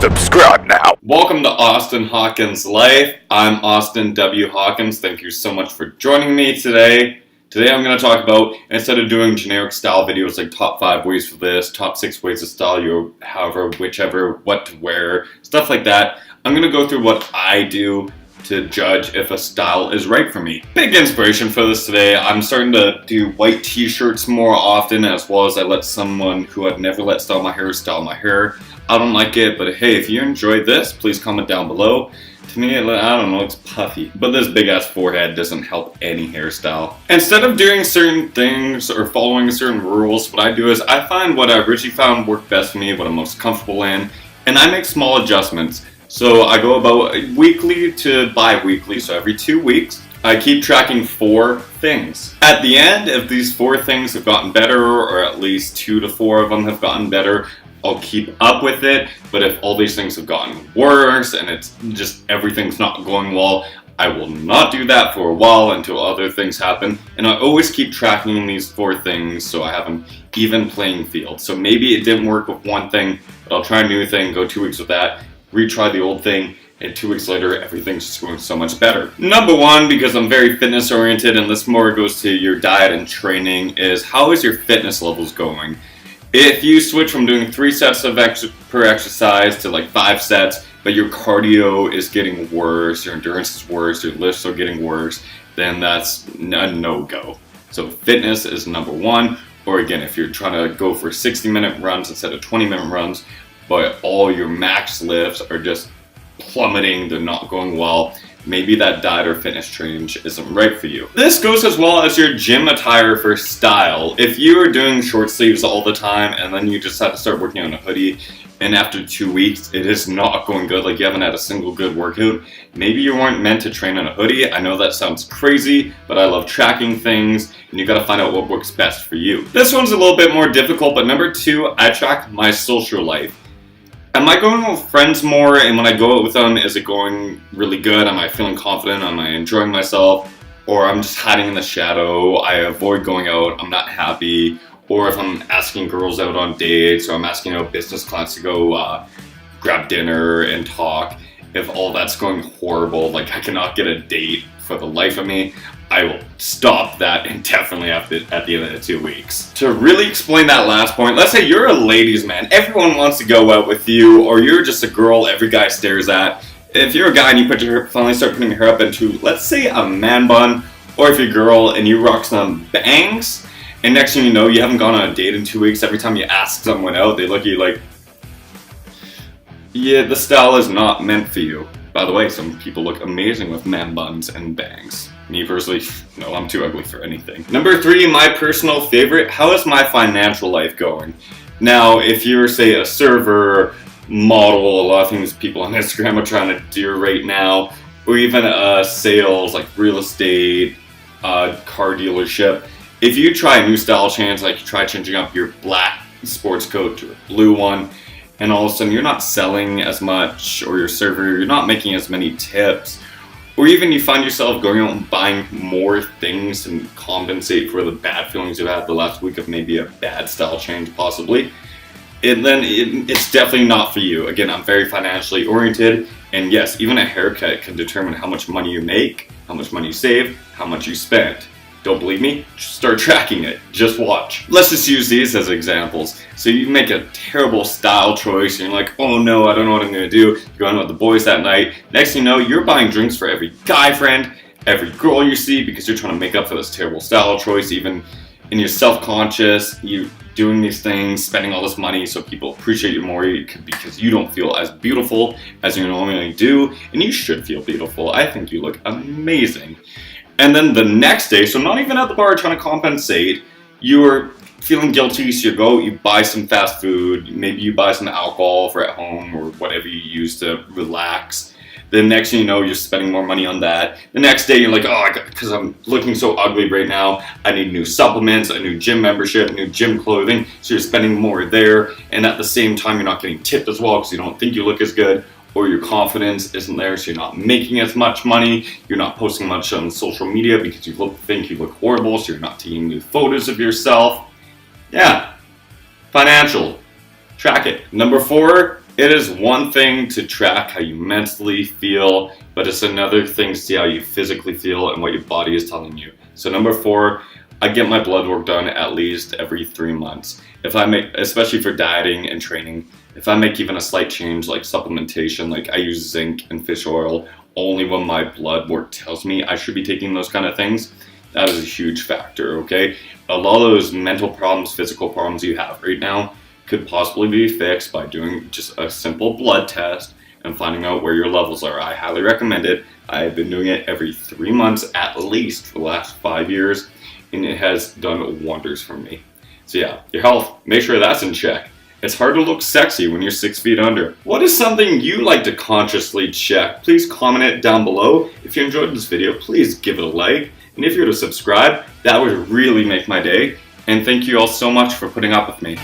Subscribe now. Welcome to Austin Hawkins Life. I'm Austin W. Hawkins. Thank you so much for joining me today. Today I'm going to talk about, instead of doing generic style videos like top 5 ways for this, top 6 ways to style you, however, whichever, what to wear, stuff like that, I'm going to go through what I do to judge if a style is right for me. Big inspiration for this today. I'm starting to do white t-shirts more often, as well as I let someone who I'd never let style my hair. I don't like it, but hey, if you enjoyed this, please comment down below. To me, I don't know, it's puffy. But this big ass forehead doesn't help any hairstyle. Instead of doing certain things or following certain rules, what I do is I find what I originally found worked best for me, what I'm most comfortable in, and I make small adjustments. So I go about weekly to bi-weekly, so every 2 weeks, I keep tracking 4 things. At the end, if these 4 things have gotten better, or at least 2 to 4 of them have gotten better, I'll keep up with it. But if all these things have gotten worse and it's just everything's not going well, I will not do that for a while until other things happen. And I always keep tracking these 4 things so I have an even playing field. So maybe it didn't work with one thing, but I'll try a new thing, go 2 weeks with that, retry the old thing, and 2 weeks later, everything's just going so much better. Number 1, because I'm very fitness oriented and this more goes to your diet and training, is how is your fitness levels going? If you switch from doing 3 sets of per exercise to like 5 sets, but your cardio is getting worse, your endurance is worse, your lifts are getting worse, then that's a no-go. So fitness is number 1. Or again, if you're trying to go for 60-minute runs instead of 20-minute runs, but all your max lifts are just plummeting, they're not going well, maybe that diet or fitness change isn't right for you. This goes as well as your gym attire for style. If you are doing short sleeves all the time and then you decide to start working on a hoodie, and after 2 weeks it is not going good, like you haven't had a single good workout, maybe you weren't meant to train in a hoodie. I know that sounds crazy, but I love tracking things, and you gotta find out what works best for you. This one's a little bit more difficult, but number 2, I track my social life. Am I going with friends more, and when I go out with them, is it going really good? Am I feeling confident? Am I enjoying myself? Or I'm just hiding in the shadow, I avoid going out, I'm not happy. Or if I'm asking girls out on dates, or I'm asking out business clients to go grab dinner and talk, if all that's going horrible, like I cannot get a date for the life of me, I will stop that indefinitely at the end of the 2 weeks. To really explain that last point, let's say you're a ladies' man. Everyone wants to go out with you, or you're just a girl every guy stares at. If you're a guy and you finally start putting your hair up into, let's say, a man bun, or if you're a girl and you rock some bangs, and next thing you know, you haven't gone on a date in 2 weeks, every time you ask someone out, they look at you like, yeah, the style is not meant for you. By the way, some people look amazing with man buns and bangs. Me personally, no, I'm too ugly for anything. Number 3, my personal favorite, how is my financial life going? Now, if you're, say, a server, model, a lot of things people on Instagram are trying to do right now, or even sales, like real estate, car dealership, if you try a new style change, like you try changing up your black sports coat to a blue one, and all of a sudden you're not selling as much, or your server, you're not making as many tips, or even you find yourself going out and buying more things to compensate for the bad feelings you had the last week of maybe a bad style change possibly, and then it's definitely not for you. Again, I'm very financially oriented, and yes, even a haircut can determine how much money you make, how much money you save, how much you spend. Don't believe me? Just start tracking it. Just watch. Let's just use these as examples. So you make a terrible style choice and you're like, oh no, I don't know what I'm gonna do. You're going out with the boys that night. Next thing you know, you're buying drinks for every guy friend, every girl you see, because you're trying to make up for this terrible style choice. Even in your self-conscious, you doing these things, spending all this money so people appreciate you more because you don't feel as beautiful as you normally do, and you should feel beautiful. I think you look amazing. And then the next day, so not even at the bar trying to compensate, you're feeling guilty, so you go, you buy some fast food, maybe you buy some alcohol for at home or whatever you use to relax. The next thing you know, you're spending more money on that. The next day, you're like, oh, because I'm looking so ugly right now, I need new supplements, a new gym membership, new gym clothing, so you're spending more there. And at the same time, you're not getting tipped as well because you don't think you look as good. or your confidence isn't there, so you're not making as much money, you're not posting much on social media because you think you look horrible, so you're not taking new photos of yourself. Yeah, financial. Track it. Number 4, It is one thing to track how you mentally feel, but it's another thing to see how you physically feel and what your body is telling you. So number 4, I get my blood work done at least every 3 months. If I make, especially for dieting and training, if I make even a slight change like supplementation, like I use zinc and fish oil only when my blood work tells me I should be taking those kind of things, that is a huge factor, okay? A lot of those mental problems, physical problems you have right now could possibly be fixed by doing just a simple blood test and finding out where your levels are. I highly recommend it. I've been doing it every 3 months at least for the last 5 years, and it has done wonders for me. So yeah, your health, make sure that's in check. It's hard to look sexy when you're 6 feet under. What is something you like to consciously check? Please comment it down below. If you enjoyed this video, please give it a like. And if you were to subscribe, that would really make my day. And thank you all so much for putting up with me.